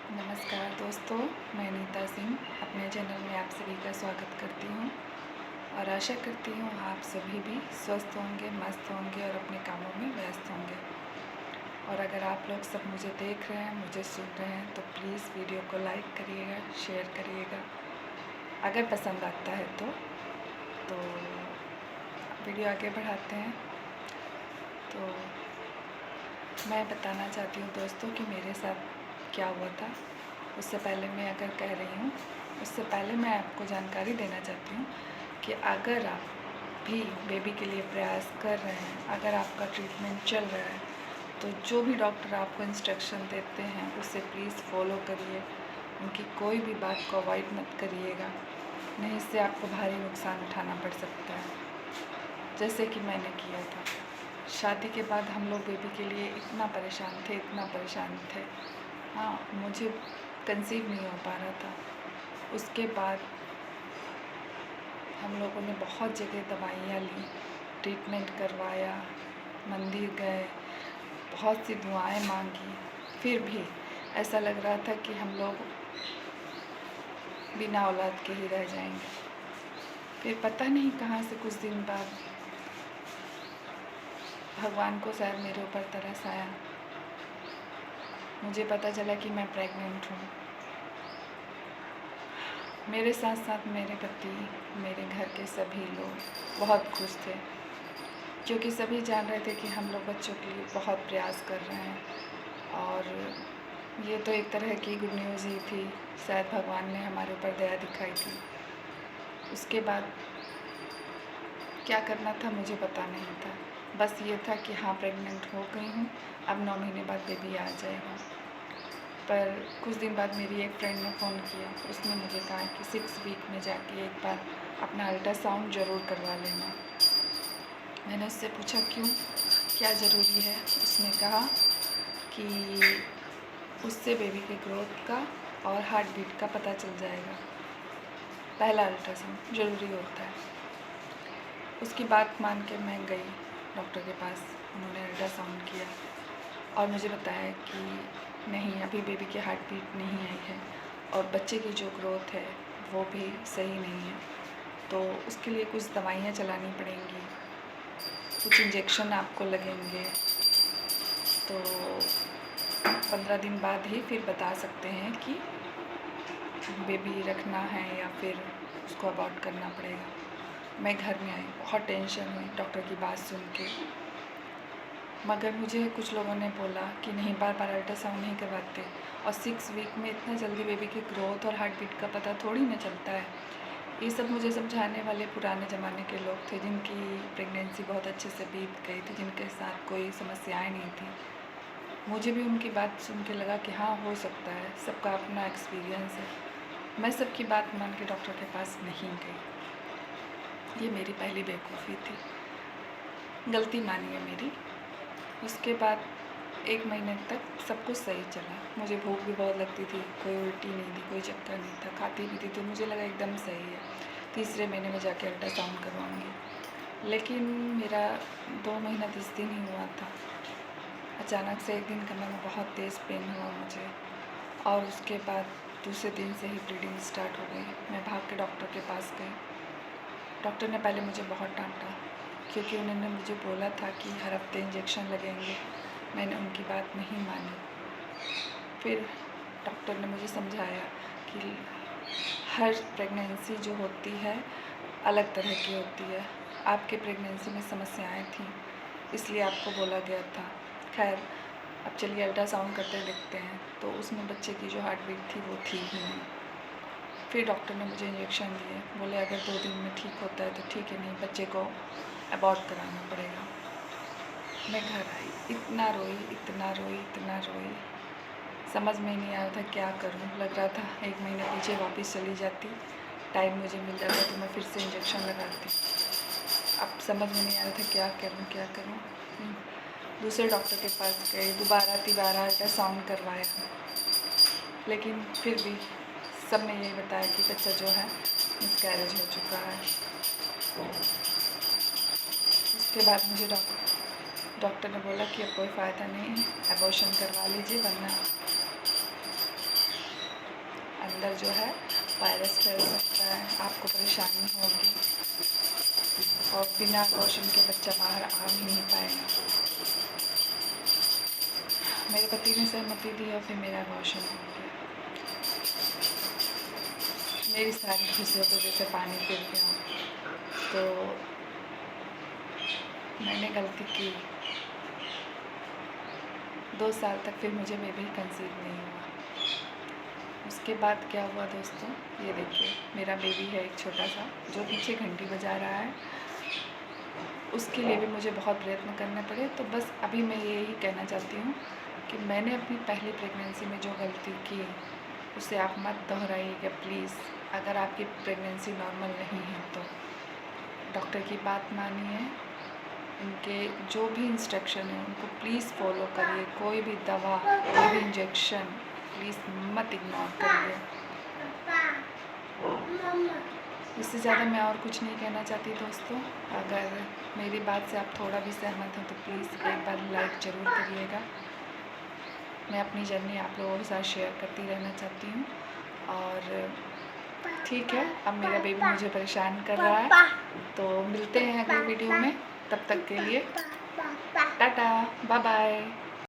नमस्कार दोस्तों, मैं नीता सिंह अपने चैनल में आप सभी का स्वागत करती हूँ और आशा करती हूँ आप सभी भी स्वस्थ होंगे, मस्त होंगे और अपने कामों में व्यस्त होंगे। और अगर आप लोग सब मुझे देख रहे हैं, मुझे सुन रहे हैं तो प्लीज़ वीडियो को लाइक करिएगा, शेयर करिएगा। अगर पसंद आता है तो वीडियो आगे बढ़ाते हैं। तो मैं बताना चाहती हूँ दोस्तों कि मेरे साथ क्या हुआ था। उससे पहले मैं आपको जानकारी देना चाहती हूँ कि अगर आप भी बेबी के लिए प्रयास कर रहे हैं, अगर आपका ट्रीटमेंट चल रहा है, तो जो भी डॉक्टर आपको इंस्ट्रक्शन देते हैं उसे प्लीज़ फॉलो करिए। उनकी कोई भी बात को अवॉइड मत करिएगा, नहीं इससे आपको भारी नुकसान उठाना पड़ सकता है, जैसे कि मैंने किया था। शादी के बाद हम लोग बेबी के लिए इतना परेशान थे। हाँ, मुझे कंसीव नहीं हो पा रहा था। उसके बाद हम लोगों ने बहुत जगह दवाइयाँ ली, ट्रीटमेंट करवाया, मंदिर गए, बहुत सी दुआएं मांगी, फिर भी ऐसा लग रहा था कि हम लोग बिना औलाद के ही रह जाएंगे। फिर पता नहीं कहाँ से कुछ दिन बाद भगवान को शायद मेरे ऊपर तरस आया। मुझे पता चला कि मैं प्रेग्नेंट हूँ। मेरे साथ साथ मेरे पति, मेरे घर के सभी लोग बहुत खुश थे, क्योंकि सभी जान रहे थे कि हम लोग बच्चों के लिए बहुत प्रयास कर रहे हैं। और ये तो एक तरह की गुड न्यूज़ ही थी, शायद भगवान ने हमारे ऊपर दया दिखाई थी। उसके बाद क्या करना था मुझे पता नहीं था, बस ये था कि हाँ प्रेग्नेंट हो गई हूँ, अब 9 महीने बाद बेबी आ जाएगा। पर कुछ दिन बाद मेरी एक फ्रेंड ने फ़ोन किया। उसने मुझे कहा कि 6 वीक में जाके एक बार अपना अल्ट्रासाउंड ज़रूर करवा लेना। मैंने उससे पूछा क्यों, क्या ज़रूरी है। उसने कहा कि उससे बेबी के ग्रोथ का और हार्ट बीट का पता चल जाएगा। पहला अल्ट्रासाउंड ज़रूरी होता है। उसकी बात मान के मैं गई डॉक्टर के पास। उन्होंने अल्ट्रासाउंड किया और मुझे बताया कि नहीं, अभी बेबी की हार्ट बीट नहीं आई है और बच्चे की जो ग्रोथ है वो भी सही नहीं है, तो उसके लिए कुछ दवाइयाँ चलानी पड़ेंगी, कुछ इंजेक्शन आपको लगेंगे। तो 15 दिन बाद ही फिर बता सकते हैं कि बेबी रखना है या फिर उसको अबॉर्ट करना पड़ेगा। मैं घर में आई, बहुत टेंशन हुई डॉक्टर की बात सुन के। मगर मुझे कुछ लोगों ने बोला कि नहीं, बार बार अल्ट्रासाउंड नहीं करवाते, और 6 वीक में इतना जल्दी बेबी की ग्रोथ और हार्ट बीट का पता थोड़ी ना चलता है। ये सब मुझे समझाने वाले पुराने ज़माने के लोग थे, जिनकी प्रेगनेंसी बहुत अच्छे से बीत गई थी, जिनके साथ कोई समस्याएं नहीं थी। मुझे भी उनकी बात सुन के लगा कि हाँ हो सकता है, सबका अपना एक्सपीरियंस है। मैं सबकी बात मान के डॉक्टर के पास नहीं गई। ये मेरी पहली बेवकूफ़ी थी, गलती मानिए मेरी। उसके बाद 1 महीने तक सब कुछ सही चला। मुझे भूख भी बहुत लगती थी, कोई उल्टी नहीं थी, कोई चक्कर नहीं था, खाती भी थी, तो मुझे लगा एकदम सही है, तीसरे महीने में जाके अल्ट्रासाउंड करवाऊँगी। लेकिन मेरा 2 महीना 10 दिन ही हुआ था। अचानक से एक दिन कमर में बहुत तेज़ पेन हुआ मुझे, और उसके बाद दूसरे दिन से ही ब्लीडिंग स्टार्ट हो गई। मैं भाग के डॉक्टर के पास गई। डॉक्टर ने पहले मुझे बहुत डांटा, क्योंकि उन्होंने मुझे बोला था कि हर हफ्ते इंजेक्शन लगेंगे। मैंने उनकी बात नहीं मानी। फिर डॉक्टर ने मुझे समझाया कि हर प्रेगनेंसी जो होती है अलग तरह की होती है। आपके प्रेगनेंसी में समस्याएं थी, इसलिए आपको बोला गया था। खैर, अब चलिए अल्ट्रासाउंड करते देखते हैं। तो उसमें बच्चे की जो हार्ट बीट थी वो थी ही नहीं। फिर डॉक्टर ने मुझे इंजेक्शन दिए, बोले अगर 2 दिन में ठीक होता है तो ठीक है, नहीं बच्चे को अबॉर्ट कराना पड़ेगा। मैं घर आई, इतना रोई, समझ में नहीं आया था क्या करूं। लग रहा था 1 महीने पीछे वापस चली जाती, टाइम मुझे मिल जाता तो मैं फिर से इंजेक्शन लगाती। अब समझ में नहीं आ रहा था क्या करूं। दूसरे डॉक्टर के पास गए, तिबारा अल्ट्रासाउंड करवाया, लेकिन फिर भी सब ने यही बताया कि बच्चा जो है मिसकैरेज हो चुका है। उसके बाद मुझे डॉक्टर ने बोला कि अब कोई फ़ायदा नहीं है, एबॉर्शन करवा लीजिए, वरना अंदर जो है वायरस फैल सकता है, आपको परेशानी होगी और बिना अबॉर्शन के बच्चा बाहर आ भी नहीं पाएगा। मेरे पति ने सहमति दी और फिर मेरा अबॉर्शन हो गया। मेरी सारी खुशियों को जैसे पानी फिर गया। तो मैंने गलती की। 2 साल तक फिर मुझे बेबी कंसीव नहीं हुआ। उसके बाद क्या हुआ दोस्तों, ये देखिए मेरा बेबी है एक छोटा सा जो पीछे घंटी बजा रहा है। उसके लिए भी मुझे बहुत प्रयत्न करने पड़े। तो बस अभी मैं यही कहना चाहती हूँ कि मैंने अपनी पहली प्रेगनेंसी में जो गलती की उसे आप मत दोहराइएगा प्लीज़। अगर आपकी प्रेगनेंसी नॉर्मल नहीं है तो डॉक्टर की बात मानिए, उनके जो भी इंस्ट्रक्शन है उनको प्लीज़ फॉलो करिए। कोई भी दवा, कोई भी इंजेक्शन प्लीज़ मत इग्नोर करिए। इससे ज़्यादा मैं और कुछ नहीं कहना चाहती दोस्तों। अगर मेरी बात से आप थोड़ा भी सहमत हैं तो प्लीज़ एक बार लाइक ज़रूर करिएगा। मैं अपनी जर्नी आप लोगों के साथ शेयर करती रहना चाहती हूँ। और ठीक है, अब मेरा बेबी मुझे परेशान कर रहा है, तो मिलते हैं अगली वीडियो में। तब तक के लिए टाटा, बाय बाय।